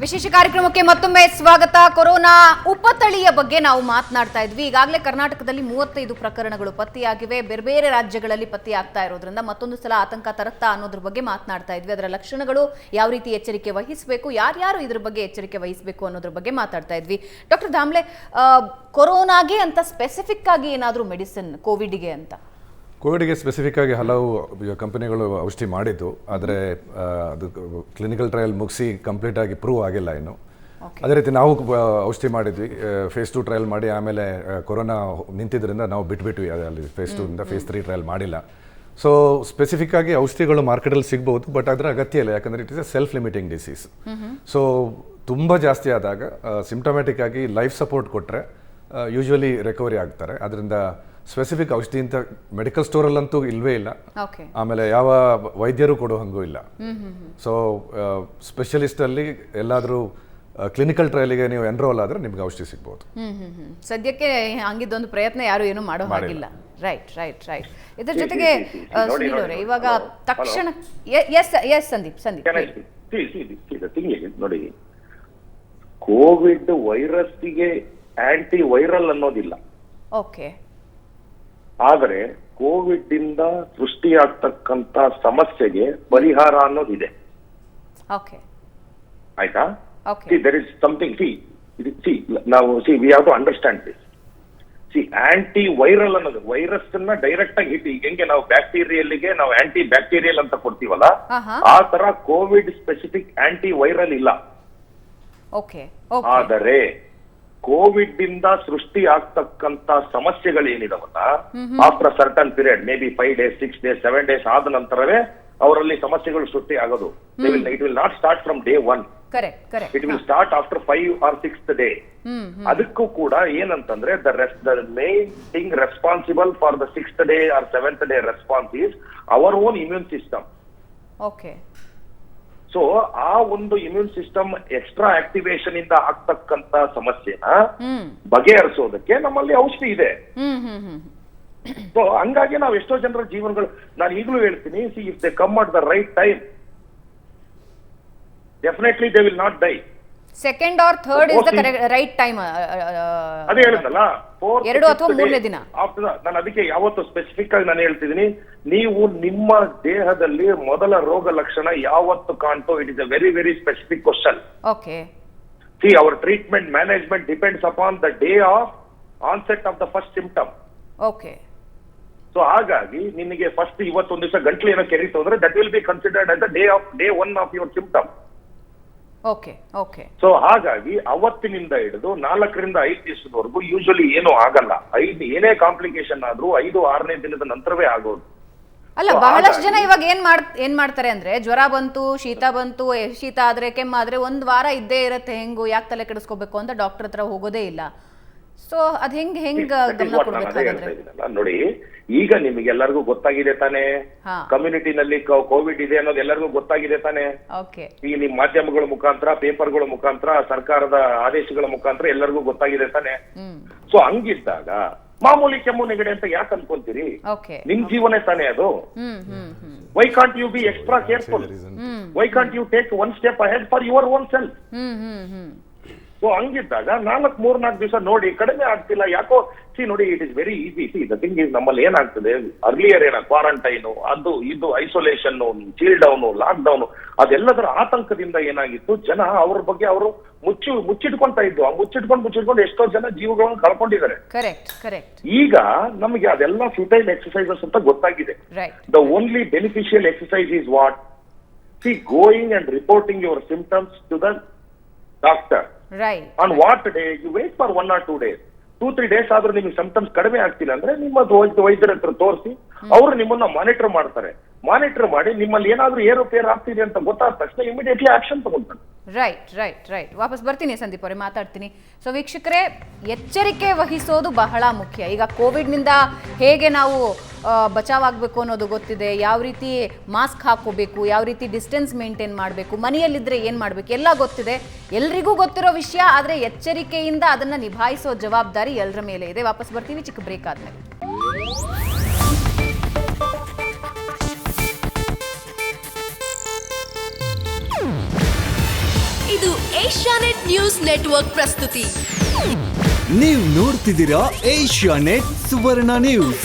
ವಿಶೇಷ ಕಾರ್ಯಕ್ರಮಕ್ಕೆ ಮತ್ತೊಮ್ಮೆ ಸ್ವಾಗತ. ಕೊರೋನಾ ಉಪತಳಿಯ ಬಗ್ಗೆ ನಾವು ಮಾತನಾಡ್ತಾ ಇದ್ವಿ. ಈಗಾಗಲೇ ಕರ್ನಾಟಕದಲ್ಲಿ 35 ಪ್ರಕರಣಗಳು ಪತ್ತೆಯಾಗಿವೆ. ಬೇರೆ ಬೇರೆ ರಾಜ್ಯಗಳಲ್ಲಿ ಪತ್ತೆಯಾಗ್ತಾ ಇರೋದ್ರಿಂದ ಮತ್ತೊಂದು ಸಲ ಆತಂಕ ತರುತ್ತಾ ಅನ್ನೋದ್ರ ಬಗ್ಗೆ ಮಾತನಾಡ್ತಾ ಇದ್ವಿ. ಅದರ ಲಕ್ಷಣಗಳು, ಯಾವ ರೀತಿ ಎಚ್ಚರಿಕೆ ವಹಿಸಬೇಕು, ಯಾರ್ಯಾರು ಇದ್ರ ಬಗ್ಗೆ ಎಚ್ಚರಿಕೆ ವಹಿಸಬೇಕು ಅನ್ನೋದ್ರ ಬಗ್ಗೆ ಮಾತಾಡ್ತಾ ಇದ್ವಿ. ಡಾಕ್ಟರ್ ದಾಮ್ಲೆ, ಕೊರೋನಾಗೆ ಅಂತ ಸ್ಪೆಸಿಫಿಕ್ ಆಗಿ ಏನಾದರೂ ಮೆಡಿಸಿನ್ ಕೋವಿಡ್ಗೆ ಅಂತ? ಕೋವಿಡ್ಗೆ ಸ್ಪೆಸಿಫಿಕ್ ಆಗಿ ಹಲವು ಕಂಪನಿಗಳು ಔಷಧಿ ಮಾಡಿದ್ದು, ಆದರೆ ಅದು ಕ್ಲಿನಿಕಲ್ ಟ್ರಯಲ್ ಮುಗಿಸಿ ಕಂಪ್ಲೀಟ್ ಆಗಿ ಪ್ರೂವ್ ಆಗಿಲ್ಲ ಇನ್ನು. ಅದೇ ರೀತಿ ನಾವು ಔಷಧಿ ಮಾಡಿದ್ವಿ, ಫೇಸ್ 2 ಟ್ರಯಲ್ ಮಾಡಿ ಆಮೇಲೆ ಕೊರೋನಾ ನಿಂತಿದ್ದರಿಂದ ನಾವು ಬಿಟ್ಬಿಟ್ವಿ. ಅಲ್ಲಿ ಫೇಸ್ 2 ಇಂದ ಫೇಸ್ 3 ಟ್ರಯಲ್ ಮಾಡಿಲ್ಲ. ಸೊ ಸ್ಪೆಸಿಫಿಕ್ ಆಗಿ ಔಷಧಿಗಳು ಮಾರ್ಕೆಟಲ್ಲಿ ಸಿಗ್ಬೋದು, ಬಟ್ ಅದರ ಅಗತ್ಯ ಇಲ್ಲ, ಯಾಕಂದರೆ it is A self limiting disease. So ತುಂಬ ಜಾಸ್ತಿ ಆದಾಗ ಸಿಂಪ್ಟಮ್ಯಾಟಿಕ್ ಆಗಿ ಲೈಫ್ ಸಪೋರ್ಟ್ ಕೊಟ್ಟರೆ ಯೂಶ್ವಲಿ ರಿಕವರಿ ಆಗ್ತಾರೆ. ಅದರಿಂದ ಸ್ಪೆಸಿಫಿಕ್ ಔಷಧಿ ಅಂತ ಮೆಡಿಕಲ್ ಸ್ಟೋರಲ್ಲಂತೂ ಇಲ್ವೇ ಇಲ್ಲ, ಆಮೇಲೆ ಯಾವ ವೈದ್ಯರು ಕೊಡೋ ಹಂಗೂ ಇಲ್ಲ. ಸೊ ಸ್ಪೆಷಲಿಸ್ಟಲ್ಲಿ ಎಲ್ಲಾದರೂ ಕ್ಲಿನಿಕಲ್ ಟ್ರಯಲಿಗೆ ನೀವು ಎನ್ರೋಲ್ ಆದರೆ ನಿಮ್ಗೆ ಔಷಧಿ ಸಿಗ್ಬೋದು. ಸದ್ಯಕ್ಕೆ ಹಂಗಿದ್ದೊಂದು ಪ್ರಯತ್ನ ಯಾರು ಏನು ಮಾಡೋ ಹಾಗಿಲ್ಲ. Right right right. ಇದ್ರ ಜೊತೆಗೆ ಸುನೀಲ್ ಅವರೇ, ಇವಾಗ ತಕ್ಷಣ ಸಂದೀಪ್ ನೋಡಿ, ಕೋವಿಡ್ ವೈರಸ್ಗೆ ಆಂಟಿ ವೈರಲ್ ಅನ್ನೋದಿಲ್ಲ. ಓಕೆ. ಆದರೆ ಕೋವಿಡ್ ಇಂದ ಸೃಷ್ಟಿಯಾಗ್ತಕ್ಕಂತ ಸಮಸ್ಯೆಗೆ ಪರಿಹಾರ ಅನ್ನೋದಿದೆ. ಆಯ್ತಾ? There is something. ನಾವು we have to understand this. Anti viral ಅನ್ನೋದು ವೈರಸ್ ಅನ್ನ ಡೈರೆಕ್ಟ್ ಆಗಿ ಹೆಂಗೆ ನಾವು ಬ್ಯಾಕ್ಟೀರಿಯಲ್ಗೆ ನಾವು ಆಂಟಿ ಬ್ಯಾಕ್ಟೀರಿಯಲ್ ಅಂತ ಕೊಡ್ತೀವಲ್ಲ, ಆ ತರ ಕೋವಿಡ್ ಸ್ಪೆಸಿಫಿಕ್ ಆಂಟಿ ವೈರಲ್ ಇಲ್ಲ. ಆದರೆ ಕೋವಿಡ್ ಇಂದ ಸೃಷ್ಟಿ ಆಗ್ತಕ್ಕಂತ ಸಮಸ್ಯೆಗಳೇನಿದಾವಲ್ಲ, after certain period, maybe 5 days 6 days 7 days ಆದ ನಂತರವೇ ಅವರಲ್ಲಿ ಸಮಸ್ಯೆಗಳು ಸೃಷ್ಟಿ ಆಗೋದು. It will not start from day 1. It will start after 5 or 6th day. ಅದಕ್ಕೂ ಕೂಡ ಏನಂತಂದ್ರೆ the main thing responsible for the 6th day or 7th day response is our own immune system. So ಆ ಒಂದು immune system extra activation ಇಂದ ಆಗ್ತಕ್ಕಂತ ಸಮಸ್ಯೆನ ಬಗೆಹರಿಸೋದಕ್ಕೆ ನಮ್ಮಲ್ಲಿ ಔಷಧಿ ಇದೆ. ಸೊ ಹಂಗಾಗಿ ನಾವು ಎಷ್ಟೋ ಜನರ ಜೀವನಗಳು, ನಾನು ಈಗಲೂ ಹೇಳ್ತೀನಿ, C if they come at the right time, definitely they will not dye. Second R third is the right time. ಅದೇ ಹೇಳಿದ್ನಲ್ಲ, 2 ಅಥವಾ 3ನೇ ದಿನ ಆಫ್ಟರ್. ನಾನು ಅದಕ್ಕೆ ಯಾವತ್ತು ಸ್ಪೆಸಿಫಿಕ್ ಆಗಿ ನಾನು ಹೇಳ್ತಿದ್ದೀನಿ, ನೀವು ನಿಮ್ಮ ದೇಹದಲ್ಲಿ ಮೊದಲ ರೋಗ ಲಕ್ಷಣ ಯಾವತ್ತು ಕಾಣ್ತೋ, it is a very very specific question. See our treatment management depends upon the day of onset of the first symptom. So ಹಾಗಾಗಿ ನಿಮಗೆ ಫಸ್ಟ್ ಇವತ್ತೊಂದು ದಿವಸ ಗಂಟ್ಲು ಏನೋ ಕೆರೀತು ಅಂದ್ರೆ that will be considered as the day 1 of your symptom. So ಹಾಗಾಗಿ ಅವತ್ತಿನಿಂದ ಹಿಡಿದು 4ರಿಂದ 5 ದಿವಸದವರೆಗೂ ಯೂಶಲಿ ಏನೂ ಆಗಲ್ಲ. ಏನೇ ಕಾಂಪ್ಲಿಕೇಶನ್ ಆದ್ರೂ 5-6ನೇ ದಿನದ ನಂತರವೇ ಆಗೋದು. ಅಲ್ಲ, ಬಹಳಷ್ಟು ಜನ ಇವಾಗ ಏನ್ ಮಾಡ್ತಾರೆ ಅಂದ್ರೆ, ಜ್ವರ ಬಂತು, ಶೀತ ಬಂತು, ಶೀತ ಆದ್ರೆ ಕೆಮ್ಮಾದ್ರೆ 1 ವಾರ ಇದ್ದೇ ಇರತ್ತೆ, ಹೆಂಗು ಯಾಕೆ ತಲೆ ಕೆಡಿಸ್ಕೋಬೇಕು ಅಂತ ಡಾಕ್ಟರ್ ಹತ್ರ ಹೋಗೋದೇ ಇಲ್ಲ. ಸೊ ಅದ್ ಹೆಂಗ್ ಗಮನ ಕೊಡ್ಬೇಕಾದ್ರೆ ನೋಡಿ, ಈಗ ನಿಮಗೆಲ್ಲರಿಗೂ ಗೊತ್ತಾಗಿದೆ ತಾನೆ, ಕಮ್ಯುನಿಟಿನಲ್ಲಿ ಕೋವಿಡ್ ಇದೆ ಅನ್ನೋದು ಎಲ್ಲರಿಗೂ ಗೊತ್ತಾಗಿದೆ ತಾನೆ. ಈಗ ನಿಮ್ ಮಾಧ್ಯಮಗಳ ಮುಖಾಂತರ, ಪೇಪರ್ಗಳ ಮುಖಾಂತರ, ಸರ್ಕಾರದ ಆದೇಶಗಳ ಮುಖಾಂತರ ಎಲ್ಲರಿಗೂ ಗೊತ್ತಾಗಿದೆ ತಾನೆ. ಸೊ ಹಂಗಿದ್ದಾಗ ಮಾಮೂಲಿ ಕೆಮ್ಮು ನೆಗಡಿ ಅಂತ ಯಾಕೆ ಅನ್ಕೊಂತೀರಿ? ನಿಮ್ ಜೀವನೇ ತಾನೆ ಅದು. Why can't you be extra careful? Why can't you take 1 step ahead for your own self? So ಹಂಗಿದ್ದಾಗ 4 ದಿವಸ ನೋಡಿ ಕಡಿಮೆ ಆಗ್ತಿಲ್ಲ ಯಾಕೋ. ನೋಡಿ, it is very easy. The thing is, ನಮ್ಮಲ್ಲಿ ಏನಾಗ್ತದೆ, ಅರ್ಲಿಯರ್ ಕ್ವಾರಂಟೈನು, ಅದು ಇದು, isolation, seal down, lock down, ಅದೆಲ್ಲದರ ಆತಂಕದಿಂದ ಏನಾಗಿತ್ತು, ಜನ ಅವ್ರ ಬಗ್ಗೆ ಅವರು ಮುಚ್ಚಿಟ್ಕೊಂತ ಇದ್ದು. ಮುಚ್ಚಿಟ್ಕೊಂಡು ಎಷ್ಟೋ ಜನ ಜೀವಗಳನ್ನು ಕಳ್ಕೊಂಡಿದ್ದಾರೆ. ಈಗ ನಮಗೆ ಅದೆಲ್ಲ ಫ್ಯೂಟೈಲ್ ಎಕ್ಸರ್ಸೈಸಸ್ ಅಂತ ಗೊತ್ತಾಗಿದೆ. The only beneficial exercise is what? See, going and reporting your symptoms to the doctor. On what day? You wait for 1 or 2 days. 2-3 days ಆದ್ರೂ ನಿಮಗೆ ಸಿಂಪ್ಟಮ್ಸ್ ಕಡಿಮೆ ಆಗ್ತಿಲ್ಲ ಅಂದ್ರೆ ನಿಮ್ಮ ವೈದ್ಯರ ಹತ್ರ ತೋರಿಸಿ, ಅವರು ನಿಮ್ಮನ್ನ ಮಾನಿಟರ್ ಮಾಡ್ತಾರೆ. ಮಾನಿಟರ್ ಮಾಡಿ ನಿಮ್ಮಲ್ಲಿ ಏನಾದ್ರೂ ಏರುಪೇರು ಆಗ್ತಿದೆ ಅಂತ ಗೊತ್ತಾದ ತಕ್ಷಣ ಇಮಿಡಿಯೇಟ್ಲಿ ಆಕ್ಷನ್ ತಗೊಳ್ತಾರೆ. ರೈಟ್. ವಾಪಸ್ ಬರ್ತೀನಿ ಸಂದೀಪ್ ಅವರೇ, ಮಾತಾಡ್ತೀನಿ. ಸೊ ವೀಕ್ಷಕರೇ, ಎಚ್ಚರಿಕೆ ವಹಿಸೋದು ಬಹಳ ಮುಖ್ಯ. ಈಗ ಕೋವಿಡ್ನಿಂದ ಹೇಗೆ ನಾವು ಬಚಾವಾಗಬೇಕು ಅನ್ನೋದು ಗೊತ್ತಿದೆ. ಯಾವ ರೀತಿ ಮಾಸ್ಕ್ ಹಾಕೋಬೇಕು, ಯಾವ ರೀತಿ ಡಿಸ್ಟೆನ್ಸ್ ಮೇಂಟೈನ್ ಮಾಡಬೇಕು, ಮನೆಯಲ್ಲಿದ್ದರೆ ಏನು ಮಾಡಬೇಕು, ಎಲ್ಲ ಗೊತ್ತಿದೆ, ಎಲ್ರಿಗೂ ಗೊತ್ತಿರೋ ವಿಷಯ. ಆದರೆ ಎಚ್ಚರಿಕೆಯಿಂದ ಅದನ್ನು ನಿಭಾಯಿಸೋ ಜವಾಬ್ದಾರಿ ಎಲ್ಲರ ಮೇಲೆ ಇದೆ. ವಾಪಸ್ ಬರ್ತೀವಿ ಚಿಕ್ಕ ಬ್ರೇಕ್ ಆದಮೇಲೆ. ಇದು ಏಷ್ಯಾನೆಟ್ ನ್ಯೂಸ್ ನೆಟ್ವರ್ಕ್ ಪ್ರಸ್ತುತಿ. ನೀವು ನೋಡ್ತಿದ್ದೀರಾ ಏಷ್ಯಾನೆಟ್ ಸುವರ್ಣ ನ್ಯೂಸ್.